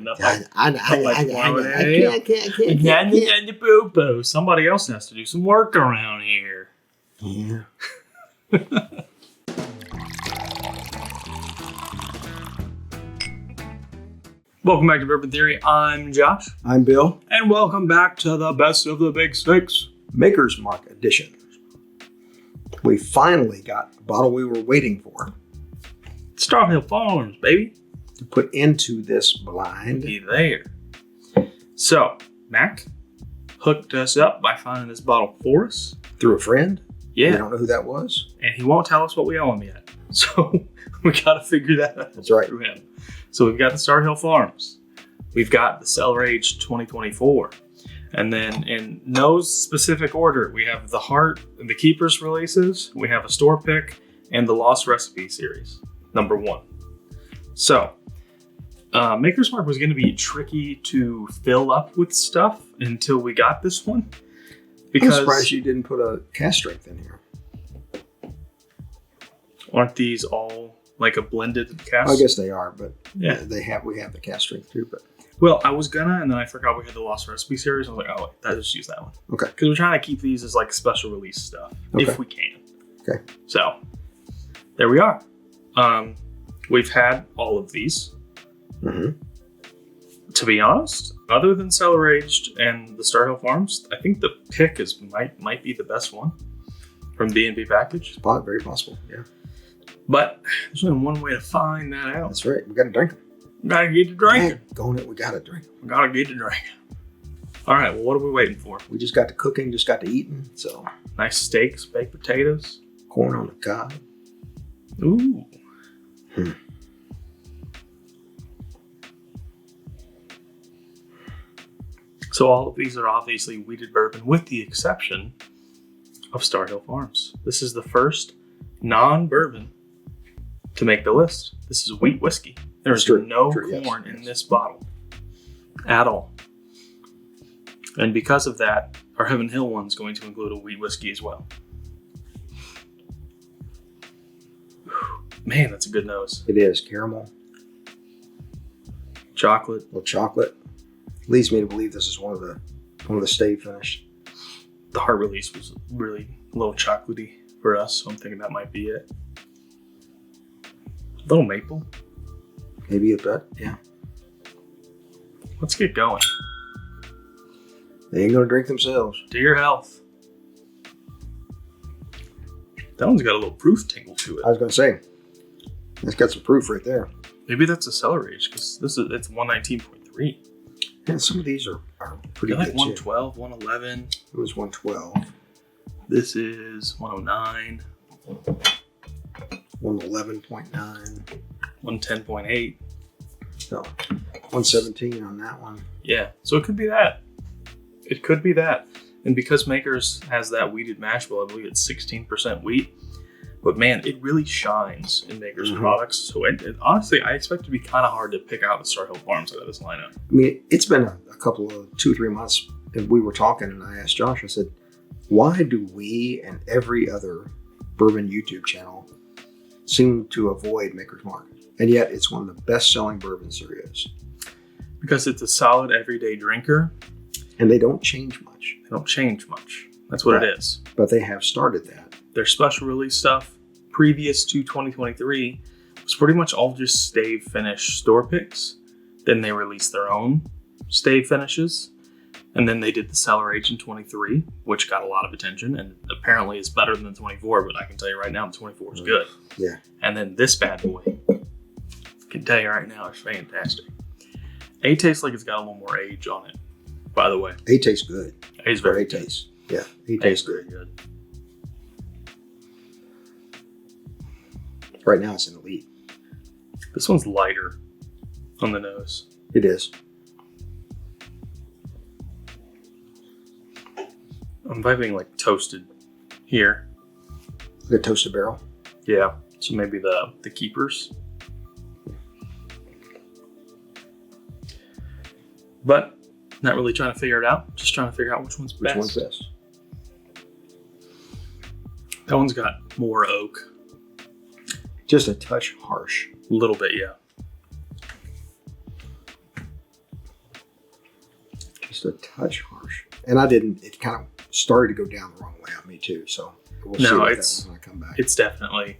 did not like. I can't. Somebody else has to do some work around here. Yeah. Welcome back to Bourbon Theory. I'm Josh. I'm Bill. And welcome back to the best of the big six. Maker's Mark edition. We finally got the bottle we were waiting for. Star Hill Farms, baby. To put into this blind. Be there. So, Mac hooked us up by finding this bottle for us. Through a friend. Yeah. We don't know who that was. And he won't tell us what we owe him yet. So, we got to figure that out. That's right. Through him. So, we've got the Star Hill Farms. We've got the Cellar Age 2024. And then in no specific order, we have the Heart and the Keepers releases. We have a store pick and the Lost Recipe series, number 1. So, Maker's Mark was going to be tricky to fill up with stuff until we got this one. Because I'm surprised you didn't put a cast strength in here. Aren't these all like a blended cast? I guess they are, but yeah, we have the cast strength too. But well, I was gonna, and then I forgot we had the Lost Recipe series. I was like, oh, wait, I'll just use that one. Okay. Because we're trying to keep these as like special release stuff if we can. Okay. So there we are. We've had all of these. Mm-hmm. To be honest, other than Cellar Aged and the Star Hill Farms, I think the pick might be the best one from B&B Package. It's very possible, yeah. But there's only one way to find that out. That's right. We got to drink them. We gotta get to drinking. Going it, we got to drink them. We gotta get to drinking. All right, well, what are we waiting for? We just got to cooking, just got to eating. So nice steaks, baked potatoes, corn on the cob. Ooh. So all of these are obviously wheated bourbon with the exception of Star Hill Farms. This is the first non-bourbon to make the list. This is wheat whiskey. There's no corn in this bottle at all. And because of that, our Heaven Hill one's going to include a wheat whiskey as well. Man, that's a good nose. It is. Caramel. Chocolate. A little chocolate. Leads me to believe this is one of the stave finish. The heart release was really a little chocolatey for us, so I'm thinking that might be it. A little maple. Maybe a bit, yeah. Let's get going. They ain't gonna drink themselves. To your health. That one's got a little proof tingle to it. I was gonna say, it's got some proof right there. Maybe that's a Cellar Age because it's 119.3. Yeah, some of these are pretty like good. 112, 111. It was 112. This is 109. 111.9. 110.8. So 117 on that one. Yeah, so it could be that. It could be that. And because Makers has that wheated mash bill, I believe it's 16% wheat. But man, it really shines in Makers products. So honestly, I expect it to be kind of hard to pick out the Star Hill Farms out of this lineup. I mean, it's been a couple of 2-3 months. And we were talking, and I asked Josh, I said, why do we and every other bourbon YouTube channel seem to avoid Maker's Mark? And yet it's one of the best-selling bourbons there is. Because it's a solid everyday drinker. And they don't change much. They don't change much. That's what it is. But they have started that. Their special release stuff previous to 2023 was pretty much all just stave finish store picks. Then they released their own stave finishes. And then they did the Cellar Age in 23, which got a lot of attention and apparently is better than the 24, but I can tell you right now the 24 is good. Yeah. And then this bad boy, I can tell you right now, it's fantastic. A tastes like it's got a little more age on it, by the way. A tastes good. A is very good. Tastes. Yeah, A tastes very good. Right now it's an elite. This one's lighter on the nose. It is. I'm vibing like toasted here. The toasted barrel? Yeah. So maybe the Keepers. But not really trying to figure it out. Just trying to figure out which one's best. Which one's best? That one's got more oak. Just a touch harsh. A little bit, yeah. Just a touch harsh. And I didn't. It kind of started to go down the wrong way on me too. So we'll see what that when I come back. It's definitely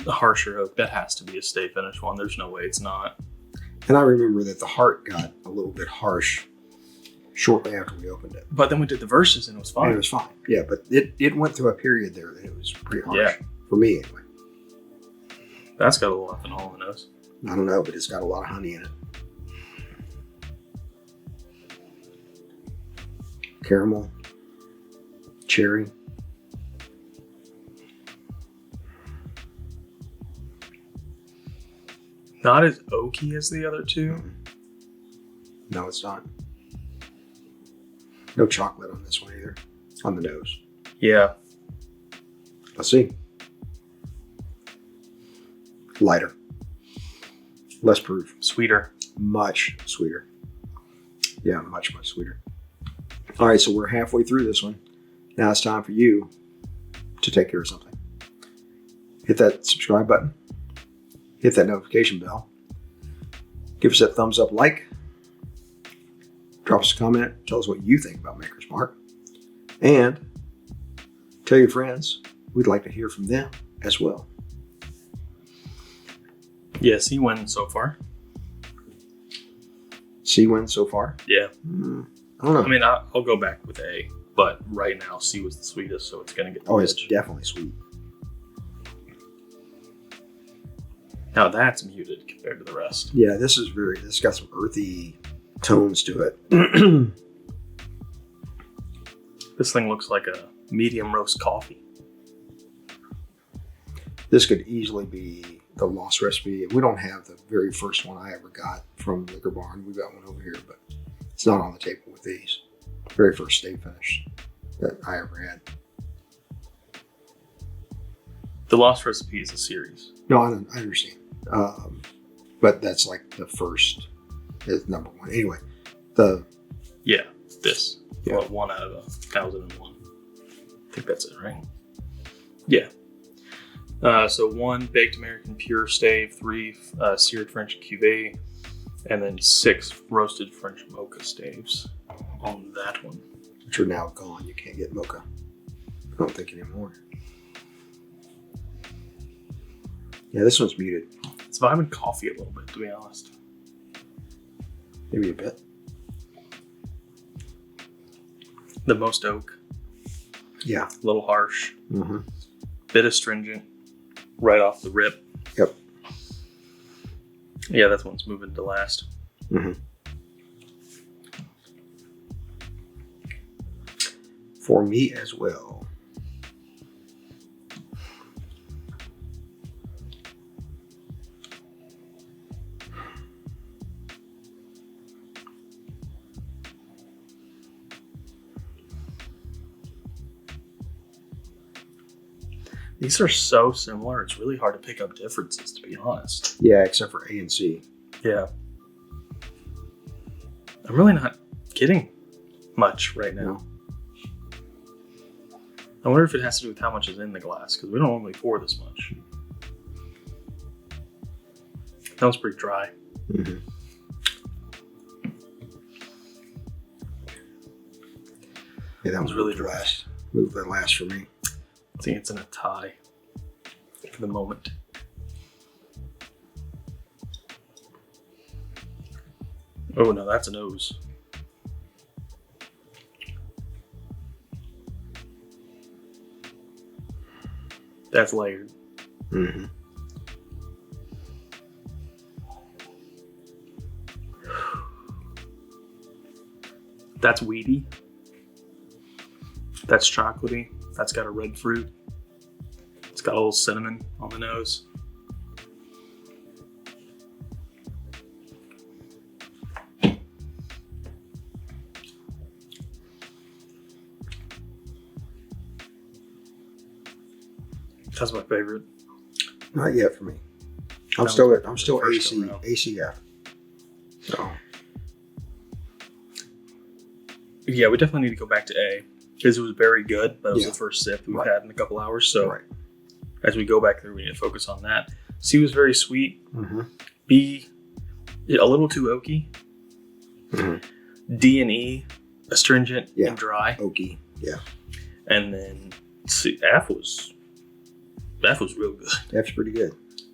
a harsher oak. That has to be a stay finish one. There's no way it's not. And I remember that the heart got a little bit harsh shortly after we opened it. But then we did the verses and it was fine. And it was fine. Yeah, but it went through a period there that it was pretty harsh. Yeah. For me, anyway. That's got a little ethanol in the nose. I don't know, but it's got a lot of honey in it. Caramel. Cherry. Not as oaky as the other two. No, it's not. No chocolate on this one either. On the nose. Yeah. Let's see. Lighter. Less proof. Sweeter. Much sweeter. Yeah, much, much sweeter. All right, so we're halfway through this one. Now it's time for you to take care of something. Hit that subscribe button. Hit that notification bell. Give us that thumbs up like. Drop us a comment. Tell us what you think about Maker's Mark. And tell your friends. We'd like to hear from them as well. Yes, he wins so far. C wins so far? Yeah. I don't know. I mean, I'll go back with A, but right now C was the sweetest, so it's going to get the it's edge. definitely sweet. Now that's muted compared to the rest. Yeah, this got some earthy tones to it. This thing looks like a medium roast coffee. This could easily be the lost recipe. We don't have the very first one I ever got from Liquor Barn. We've got one over here, but it's not on the table with these. Very first stay finish that I ever had. The lost recipe is a series. No, I understand. But that's like the first is number one. Anyway, Yeah, this. Yeah. Well, 1 out of 1,001. I think that's it, right? Yeah. So 1 baked American pure stave, 3 seared French cuvee, and then 6 roasted French mocha staves on that one. which are now gone. You can't get mocha. I don't think anymore. Yeah, this one's muted. It's vibing coffee a little bit, to be honest. Maybe a bit. The most oak. Yeah. A little harsh. Mm-hmm. Bit astringent. Right off the rip. Yep. Yeah, that one's moving to last. Mm-hmm. For me as well. These are so similar, it's really hard to pick up differences, to be honest. Yeah, except for A and C. Yeah. I'm really not getting much right now. No. I wonder if it has to do with how much is in the glass, because we don't normally pour this much. That was pretty dry. Mm-hmm. Yeah, that was really really dry. last. Move that last for me. I think it's in a tie for the moment. Oh no, that's a nose. That's layered. Mm-hmm. That's weedy. That's chocolatey. That's got a red fruit. It's got a little cinnamon on the nose. That's my favorite. Not yet for me. I'm That still was I'm the still first AC go round. ACF. So Yeah, we definitely need to go back to A because it was very good, but it was Yeah. the first sip we've Right. had in a couple hours. So right. as we go back through, we need to focus on that. C was very sweet. Mm-hmm. B, a little too oaky. Mm-hmm. D and E astringent Yeah. and dry. Oaky. Yeah. And then see, F was real good. That's pretty good.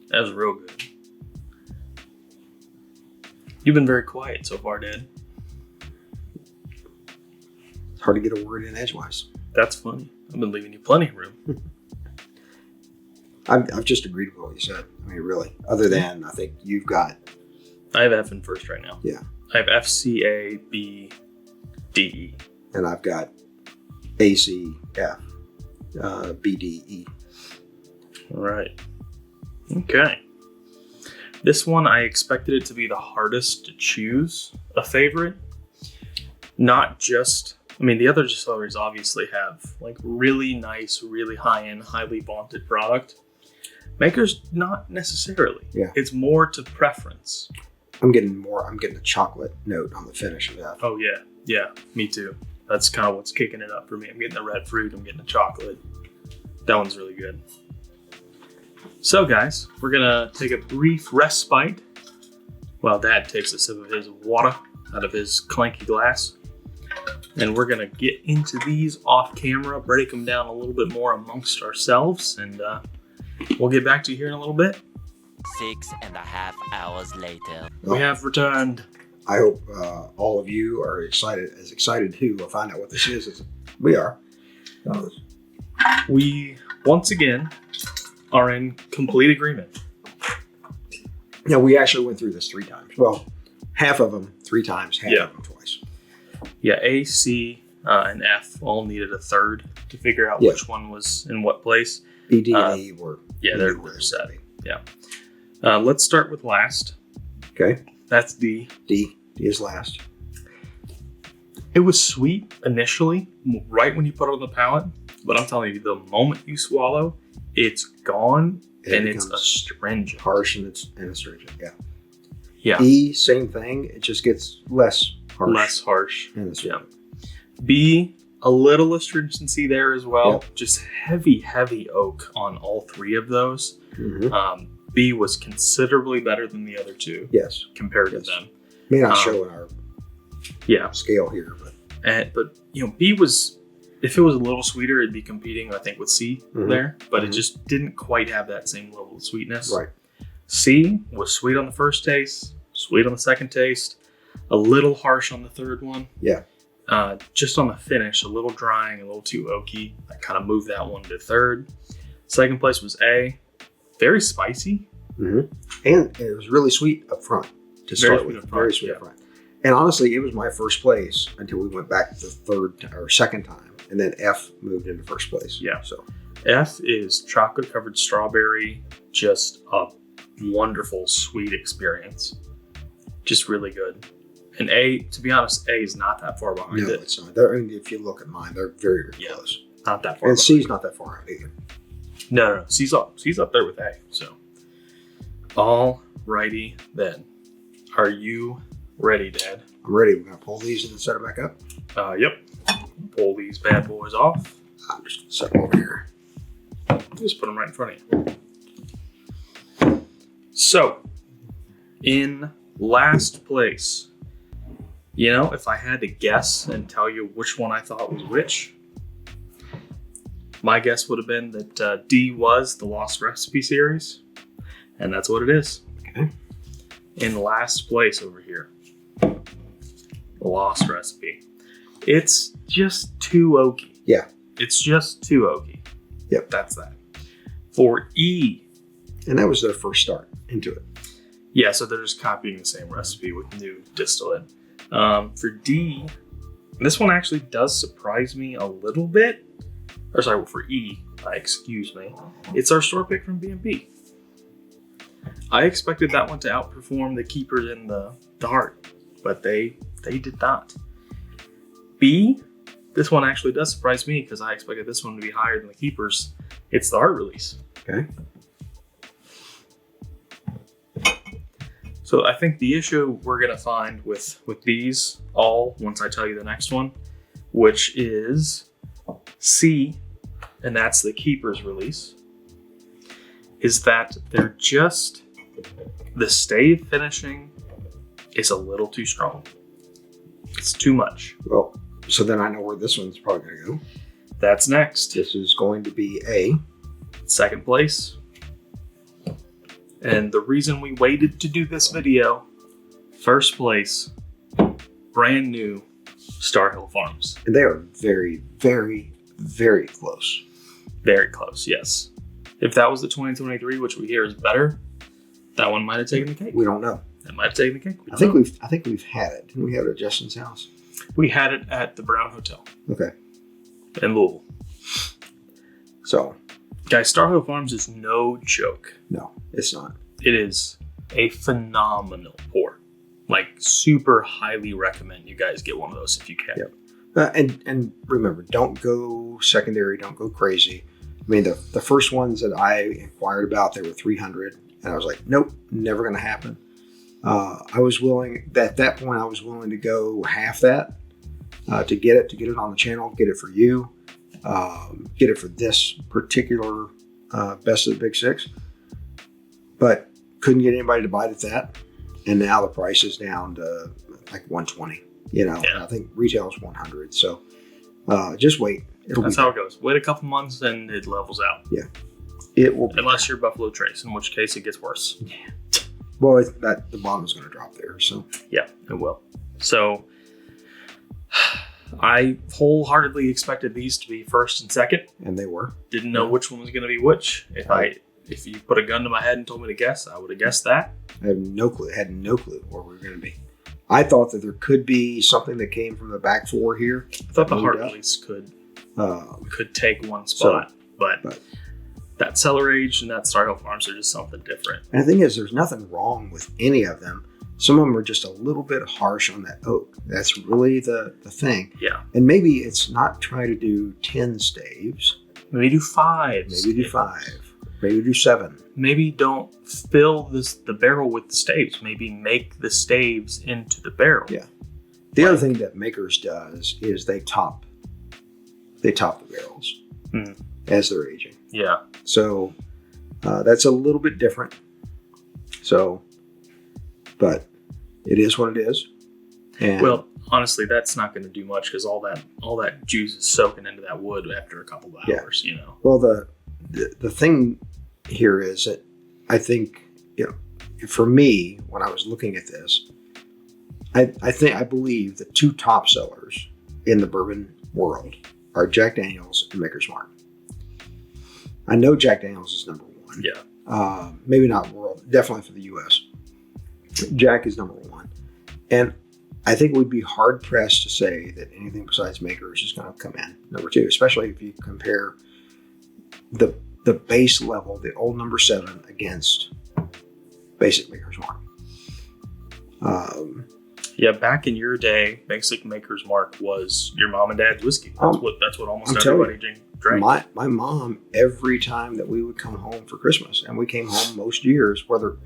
That was real good. You've been very quiet so far, Dad. It's hard to get a word in edgewise. That's funny. I've been leaving you plenty of room. I've just agreed with what you said. I mean, really. Other than I think you've got. I have F in first right now. Yeah. I have F, C, A, B, D, E. And I've got A, C, F, B, D, E. All right. Okay. This one, I expected it to be the hardest to choose a favorite. Not just, I mean, the other distilleries obviously have like really nice, really high-end, highly vaunted product. Makers, not necessarily. Yeah. It's more to preference. I'm getting a chocolate note on the finish of that. Oh, yeah. Yeah, me too. That's kind of what's kicking it up for me. I'm getting the red fruit. I'm getting the chocolate. That one's really good. So, guys, we're going to take a brief respite while Dad takes a sip of his water out of his clanky glass. And we're going to get into these off camera, break them down a little bit more amongst ourselves, and we'll get back to you here in a little bit. 6.5 hours later. We have returned. I hope all of you are as excited to find out what this is as we are. We, once again, are in complete agreement. Now, we actually went through this 3 times. Well, half of them 3 times, half of them twice. Yeah, A, C, and F all needed a third to figure out which one was in what place. B, D, and E were... Yeah, they're set. Yeah. Let's start with last. Okay. That's D. D is last. It was sweet initially, right when you put it on the palate. But I'm telling you, the moment you swallow, it's gone and it's astringent. Harsh and astringent, yeah. Yeah. E, same thing. It just gets less harsh. Less harsh. And astringent. Yeah. B, a little astringency there as well. Yep. Just heavy oak on all 3 of those. Mm-hmm. B was considerably better than the other 2. Yes. Compared to them. May not show in our scale here, but you know, B was, if it was a little sweeter, it'd be competing, I think, with C there. But it just didn't quite have that same level of sweetness. Right. C was sweet on the first taste, sweet on the second taste, a little harsh on the third one. Yeah. Just on the finish, a little drying, a little too oaky. I kind of moved that one to third. Second place was A. Very spicy. Mm-hmm. And it was really sweet up front to start with. Very sweet up front. And honestly, it was my first place until we went back the second time. And then F moved into first place. Yeah. So F is chocolate covered strawberry. Just a wonderful, sweet experience. Just really good. And A, to be honest, A is not that far behind it. No, it's not. I mean, if you look at mine, they're very close. Not that far and behind. C's not that far out either. No. C's up there with A. So, all righty then. Are you ready, Dad? I'm ready. We're going to pull these and then set it back up. Yep. Pull these bad boys off. I'm just going to set them over here. Just put them right in front of you. So, in last place, you know, if I had to guess and tell you which one I thought was which, my guess would have been that D was the Lost Recipe series, and that's what it is. Okay. In last place over here, the Lost Recipe. It's just too oaky. Yeah. It's just too oaky. Yep. That's that. For E. And that was their first start into it. Yeah, so they're just copying the same recipe with new distillate. For D, this one actually does surprise me a little bit. Or sorry, for E, excuse me. It's our store pick from B&B. I expected that one to outperform the Keepers in the Heart, but they did not. B, this one actually does surprise me because I expected this one to be higher than the Keepers. It's the Heart release. Okay. So I think the issue we're going to find with these all, once I tell you the next one, which is C, and that's the Keepers release, is that they're just, the stave finishing is a little too strong. It's too much. Well, So then I know where this one's probably going to go. That's next. This is going to be a Second place. And the reason we waited to do this video, first place, brand new Star Hill Farms. And they are very, very, very close. Very close, yes. If that was the 2023, which we hear is better, that one might have taken the cake. We don't know. That might have taken the cake. I think we've had it. Didn't we have it at Justin's house? We had it at the Brown Hotel. Okay. In Louisville. So, guys, Star Hill Farms is no joke. no, it's not. It is a phenomenal pour. Like, super highly recommend you guys get one of those if you can. Yep. And remember, don't go secondary. Don't go crazy. I mean, the first ones that I inquired about, they were 300, and I was like, nope, never going to happen. I was willing at that point. I was willing to go half that to get it on the channel, get it for you, get it for this particular Best of the Big Six, but couldn't get anybody to bite at that. And now the price is down to like 120. You know, Yeah. I think retail is 100. So just wait. That's how it goes. Wait a couple months and it levels out. It will be. Unless you're Buffalo Trace, in which case it gets worse. Well, the bottom is going to drop there. So Yeah, it will. So I wholeheartedly expected these to be first and second. and they were. Didn't know which one was going to be which. If you put a gun to my head and told me to guess, I would have guessed that. I have no clue. Had no clue where we were going to be. I thought that there could be something that came from the back four here. I thought the Moved heart up. release could Um, take one spot, but but- that Cellar Age and that Star Hill Farms are just something different. and the thing is, there's nothing wrong with any of them. Some of them are just a little bit harsh on that oak. That's really the thing. Yeah, And maybe it's not trying to do 10 staves. maybe do 5. Maybe do 5. Maybe do 7. Maybe don't fill the barrel with the staves. Maybe make the staves into the barrel. Yeah. The other thing that Makers does is they top the barrels as they're aging. Yeah. So that's a little bit different. So, but it is what it is. And Well, honestly, that's not going to do much because all that juice is soaking into that wood after a couple of Yeah. hours. You know. well, the thing here is that I think, you know, for me, when I was looking at this, I believe the two top sellers in the bourbon world are Jack Daniel's and Maker's Mark. I know Jack Daniel's is number one. Yeah. Maybe not world, definitely for the U.S. Jack is number one. And I think we'd be hard pressed to say that anything besides Makers is going to come in number two, especially if you compare the base level, the old number 7 against basic Maker's Mark. Yeah, back in your day, basic Maker's Mark was your mom and dad's whiskey. That's what almost I'm telling everybody drank. My mom, every time that we would come home for Christmas, and we came home most years, whether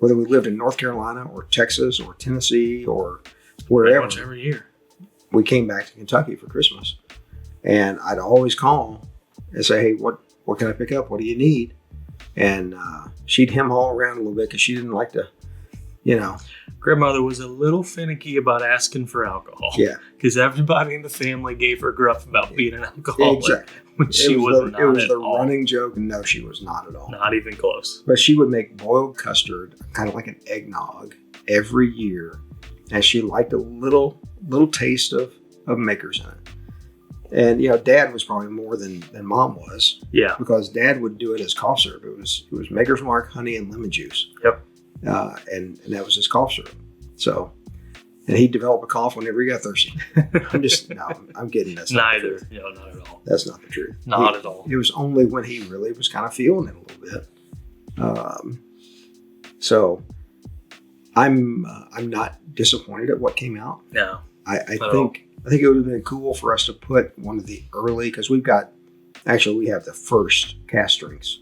we lived in North Carolina or Texas or Tennessee or Pretty wherever, much every year. we came back to Kentucky for Christmas. And I'd always call and say, hey, what can I pick up? What do you need? And she'd hem haul around a little bit because she didn't like to, you know. Grandmother was a little finicky about asking for alcohol. Yeah. Because everybody in the family gave her gruff about being an alcoholic. Exactly. When she was it not was at the all. running joke, and no, she was not at all. Not even close. But she would make boiled custard, kind of like an eggnog, every year, and she liked a little taste of Makers in it. And you know, Dad was probably more than Mom was, Yeah. because Dad would do it as cough syrup. It was Maker's Mark, honey, and lemon juice. Yep. And that was his cough syrup. So, and he'd develop a cough whenever he got thirsty. I'm kidding. That's not the Neither. truth. Not at all. That's not the truth. Not at all. It was only when he really was kind of feeling it a little bit. So I'm not disappointed at what came out. No. I at think it would have been cool for us to put one of the early, because we have the first cast drinks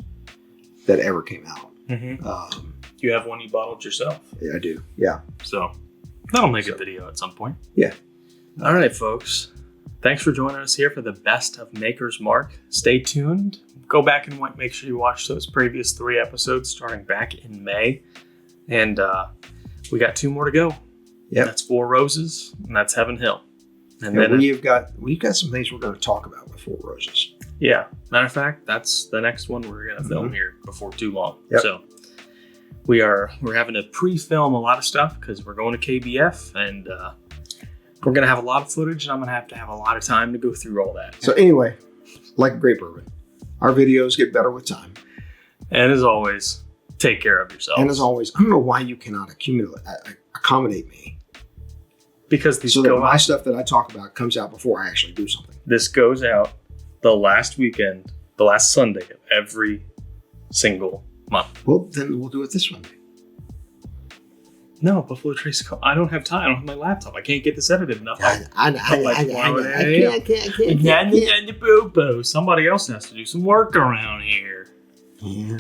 that ever came out. Mm-hmm. You have one you bottled yourself. Yeah, I do. Yeah. So that'll make a video at some point. Yeah. All right, folks. Thanks for joining us here for the best of Maker's Mark. Stay tuned. Go back and make sure you watch those previous 3 episodes starting back in May. And we got 2 more to go. Yep. That's 4 Roses, and that's Heaven Hill. And And then, we've got some things we're going to talk about with Four Roses. yeah, matter of fact, that's the next one we're going to film here before too long. Yep. So we're having to pre-film a lot of stuff because we're going to KBF and we're going to have a lot of footage and I'm going to have a lot of time to go through all that. So anyway, like a great bourbon, our videos get better with time. And as always, take care of yourself. And as always, I don't know why you cannot accommodate me. Because these So that go my out. stuff that I talk about comes out before I actually do something. This goes out the last weekend, the last Sunday of every single month. Well, then we'll do it this Monday. No, Buffalo Trace. I don't have time. I don't have my laptop. I can't get this edited enough. I can't. Boo-boo. Somebody else has to do some work around here. Yeah.